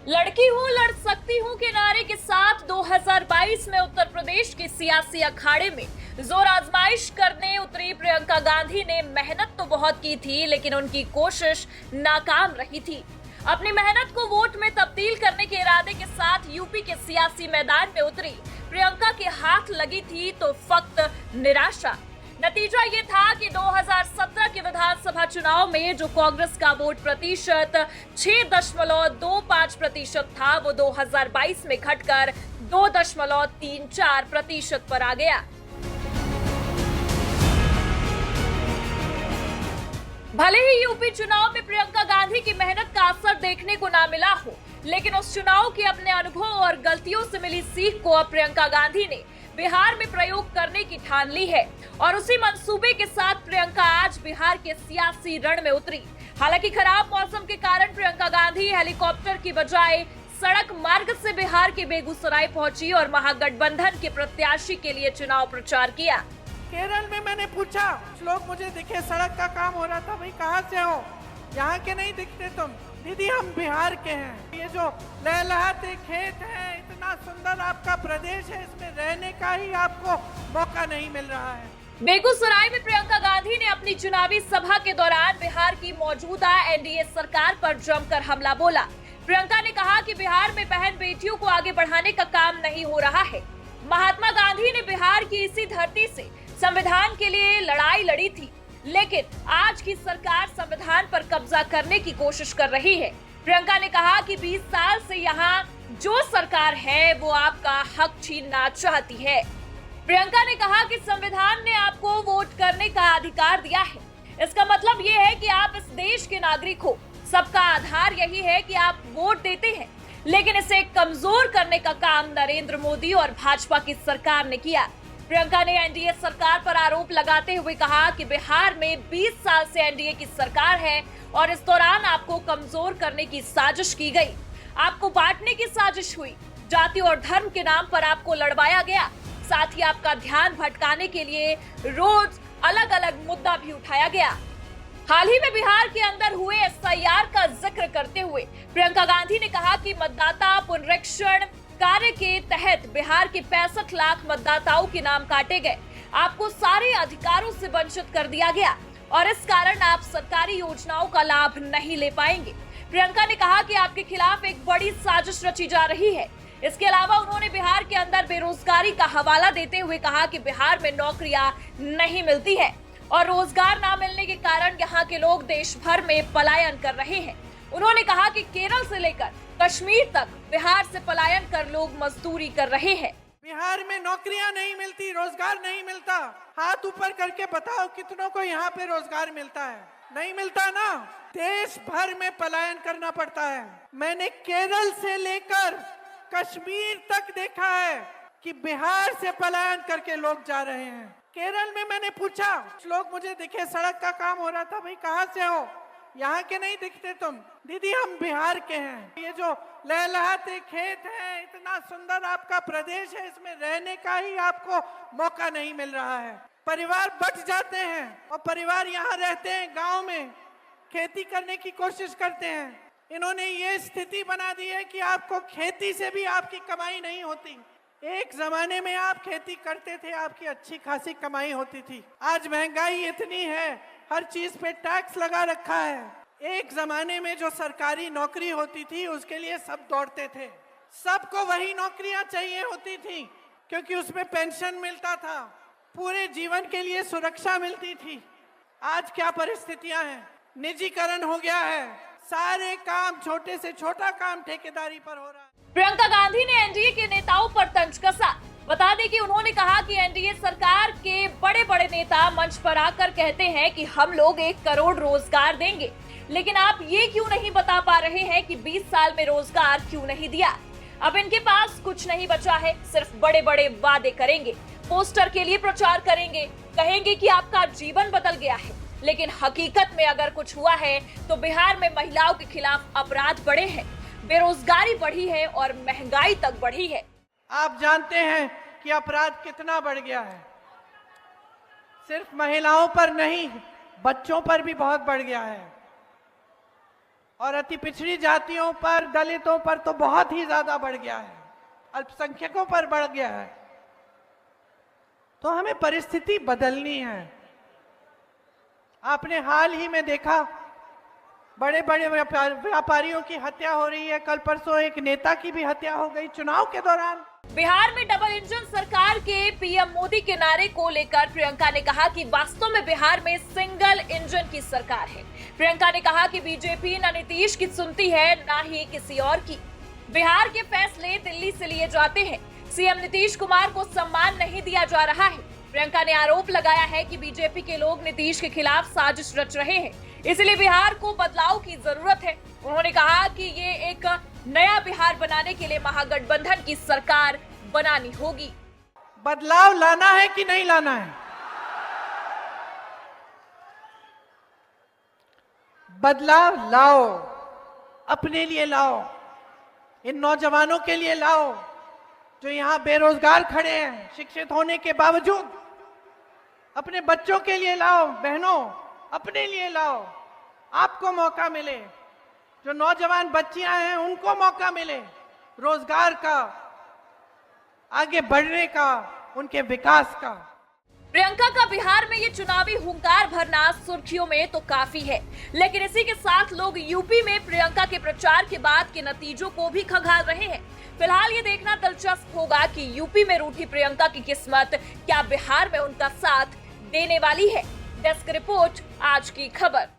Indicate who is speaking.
Speaker 1: लड़की हूं लड़ सकती हूं के नारे के साथ 2022 में उत्तर प्रदेश के सियासी अखाड़े में जोर आजमाइश करने उतरी प्रियंका गांधी ने मेहनत तो बहुत की थी, लेकिन उनकी कोशिश नाकाम रही थी। अपनी मेहनत को वोट में तब्दील करने के इरादे के साथ यूपी के सियासी मैदान में उतरी प्रियंका के हाथ लगी थी तो फक्त निराशा। नतीजा ये था कि 2017 के विधानसभा चुनाव में जो कांग्रेस का वोट प्रतिशत 6.25% था, वो 2022 में घटकर 2.34% पर आ गया। भले ही यूपी चुनाव में प्रियंका गांधी की मेहनत का असर देखने को ना मिला हो, लेकिन उस चुनाव के अपने अनुभव और गलतियों से मिली सीख को अब प्रियंका गांधी ने बिहार में प्रयोग करने की ठान ली है और उसी मंसूबे के साथ प्रियंका आज बिहार के सियासी रण में उतरी। हालांकि खराब मौसम के कारण प्रियंका गांधी हेलीकॉप्टर की बजाय सड़क मार्ग से बिहार के बेगूसराय पहुंची और महागठबंधन के प्रत्याशी के लिए चुनाव प्रचार किया।
Speaker 2: केरल में मैंने पूछा, लोग मुझे दिखे, सड़क का काम हो रहा था, भाई कहाँ से हो? यहाँ के नहीं दिखते तुम। दीदी हम बिहार के हैं। ये जो लहलहाते खेत हैं, इतना सुंदर आपका प्रदेश है, इसमें रहने का ही आपको मौका नहीं मिल रहा है।
Speaker 1: बेगूसराय में प्रियंका गांधी ने अपनी चुनावी सभा के दौरान बिहार की मौजूदा एनडीए सरकार पर जमकर हमला बोला। प्रियंका ने कहा कि बिहार में बहन बेटियों को आगे बढ़ाने का काम नहीं हो रहा है। महात्मा गांधी ने बिहार की इसी धरती से संविधान के लिए लड़ाई लड़ी थी, लेकिन आज की सरकार संविधान पर कब्जा करने की कोशिश कर रही है। प्रियंका ने कहा कि 20 साल से यहाँ जो सरकार है वो आपका हक छीनना चाहती है। प्रियंका ने कहा कि संविधान ने आपको वोट करने का अधिकार दिया है। इसका मतलब ये है कि आप इस देश के नागरिक हो। सबका आधार यही है कि आप वोट देते हैं, लेकिन इसे कमजोर करने का काम नरेंद्र मोदी और भाजपा की सरकार ने किया। प्रियंका ने एनडीए सरकार पर आरोप लगाते हुए कहा कि बिहार में 20 साल से एनडीए की सरकार है और इस दौरान आपको कमजोर करने की साजिश की गई, आपको बांटने की साजिश हुई, जाति और धर्म के नाम पर आपको लड़वाया गया, साथ ही आपका ध्यान भटकाने के लिए रोज अलग अलग मुद्दा भी उठाया गया। हाल ही में बिहार के अंदर हुए एसआईआर का जिक्र करते हुए प्रियंका गांधी ने कहा कि मतदाता पुनरीक्षण कार्य के तहत बिहार के 65 लाख मतदाताओं के नाम काटे गए, आपको सारे अधिकारों से वंचित कर दिया गया और इस कारण आप सरकारी योजनाओं का लाभ नहीं ले पाएंगे। प्रियंका ने कहा कि आपके खिलाफ एक बड़ी साजिश रची जा रही है। इसके अलावा उन्होंने बिहार के अंदर बेरोजगारी का हवाला देते हुए कहा कि बिहार में नौकरियां नहीं मिलती है और रोजगार न मिलने के कारण यहाँ के लोग देश भर में पलायन कर रहे हैं। उन्होंने कहा कि केरल से लेकर कश्मीर तक बिहार से पलायन कर लोग मजदूरी कर रहे हैं।
Speaker 2: बिहार में नौकरियां नहीं मिलती, रोजगार नहीं मिलता। हाथ ऊपर करके बताओ कितनों को यहाँ पे रोजगार मिलता है? नहीं मिलता ना। देश भर में पलायन करना पड़ता है। मैंने केरल से लेकर कश्मीर तक देखा है कि बिहार से पलायन करके लोग जा रहे हैं। केरल में मैंने पूछा, लोग मुझे दिखे, सड़क का काम हो रहा था, भाई कहाँ से हो? यहाँ के नहीं दिखते तुम। दीदी हम बिहार के हैं। ये जो लहलहाते खेत हैं, इतना सुंदर आपका प्रदेश है, इसमें रहने का ही आपको मौका नहीं मिल रहा है। परिवार बट जाते हैं और परिवार यहाँ रहते हैं, गांव में खेती करने की कोशिश करते हैं। इन्होंने ये स्थिति बना दी है कि आपको खेती से भी आपकी कमाई नहीं होती। एक जमाने में आप खेती करते थे, आपकी अच्छी खासी कमाई होती थी। आज महंगाई इतनी है, हर चीज पे टैक्स लगा रखा है। एक जमाने में जो सरकारी नौकरी होती थी उसके लिए सब दौड़ते थे, सबको वही नौकरियां चाहिए होती थी क्योंकि उसमें पेंशन मिलता था, पूरे जीवन के लिए सुरक्षा मिलती थी। आज क्या परिस्थितियां हैं? निजीकरण हो गया है, सारे काम, छोटे से छोटा काम ठेकेदारी पर हो रहा है।
Speaker 1: प्रियंका गांधी ने एनडीए के नेताओं पर तंज कसा। बता दें कि उन्होंने कहा कि एनडीए सरकार के बड़े बड़े नेता मंच पर आकर कहते हैं कि हम लोग 1 करोड़ रोजगार देंगे, लेकिन आप ये क्यों नहीं बता पा रहे हैं कि 20 साल में रोजगार क्यों नहीं दिया? अब इनके पास कुछ नहीं बचा है, सिर्फ बड़े बड़े वादे करेंगे, पोस्टर के लिए प्रचार करेंगे, कहेंगे कि आपका जीवन बदल गया है, लेकिन हकीकत में अगर कुछ हुआ है तो बिहार में महिलाओं के खिलाफ अपराध बढ़े हैं, बेरोजगारी बढ़ी है और महंगाई तक बढ़ी है।
Speaker 2: आप जानते हैं कि अपराध कितना बढ़ गया है। सिर्फ महिलाओं पर नहीं, बच्चों पर भी बहुत बढ़ गया है। और अति पिछड़ी जातियों पर, दलितों पर तो बहुत ही ज्यादा बढ़ गया है, अल्पसंख्यकों पर बढ़ गया है। तो हमें परिस्थिति बदलनी है। आपने हाल ही में देखा बड़े बड़े व्यापारियों की हत्या हो रही है। कल परसों एक नेता की भी हत्या हो गई चुनाव के दौरान।
Speaker 1: बिहार में डबल इंजन सरकार के पीएम मोदी के नारे को लेकर प्रियंका ने कहा कि वास्तव में बिहार में सिंगल इंजन की सरकार है। प्रियंका ने कहा कि बीजेपी न नीतीश की सुनती है न ही किसी और की। बिहार के फैसले दिल्ली से लिए जाते हैं। सीएम नीतीश कुमार को सम्मान नहीं दिया जा रहा है। प्रियंका ने आरोप लगाया है कि बीजेपी के लोग नीतीश के खिलाफ साजिश रच रहे हैं, इसलिए बिहार को बदलाव की जरूरत है। उन्होंने कहा कि ये एक नया बिहार बनाने के लिए महागठबंधन की सरकार बनानी होगी।
Speaker 2: बदलाव लाना है कि नहीं लाना है? बदलाव लाओ, अपने लिए लाओ, इन नौजवानों के लिए लाओ जो यहाँ बेरोजगार खड़े हैं शिक्षित होने के बावजूद। अपने बच्चों के लिए लाओ, बहनों अपने लिए लाओ, आपको मौका मिले। जो नौजवान बच्चियां हैं उनको मौका मिले रोजगार का, आगे बढ़ने का, उनके विकास का।
Speaker 1: प्रियंका का बिहार में ये चुनावी हुंकार भरना सुर्खियों में तो काफी है, लेकिन इसी के साथ लोग यूपी में प्रियंका के प्रचार के बाद के नतीजों को भी खंगाल रहे हैं। फिलहाल ये देखना दिलचस्प होगा कि यूपी में रूठी प्रियंका की किस्मत क्या बिहार में उनका साथ देने वाली है। डेस्क रिपोर्ट, आज की खबर।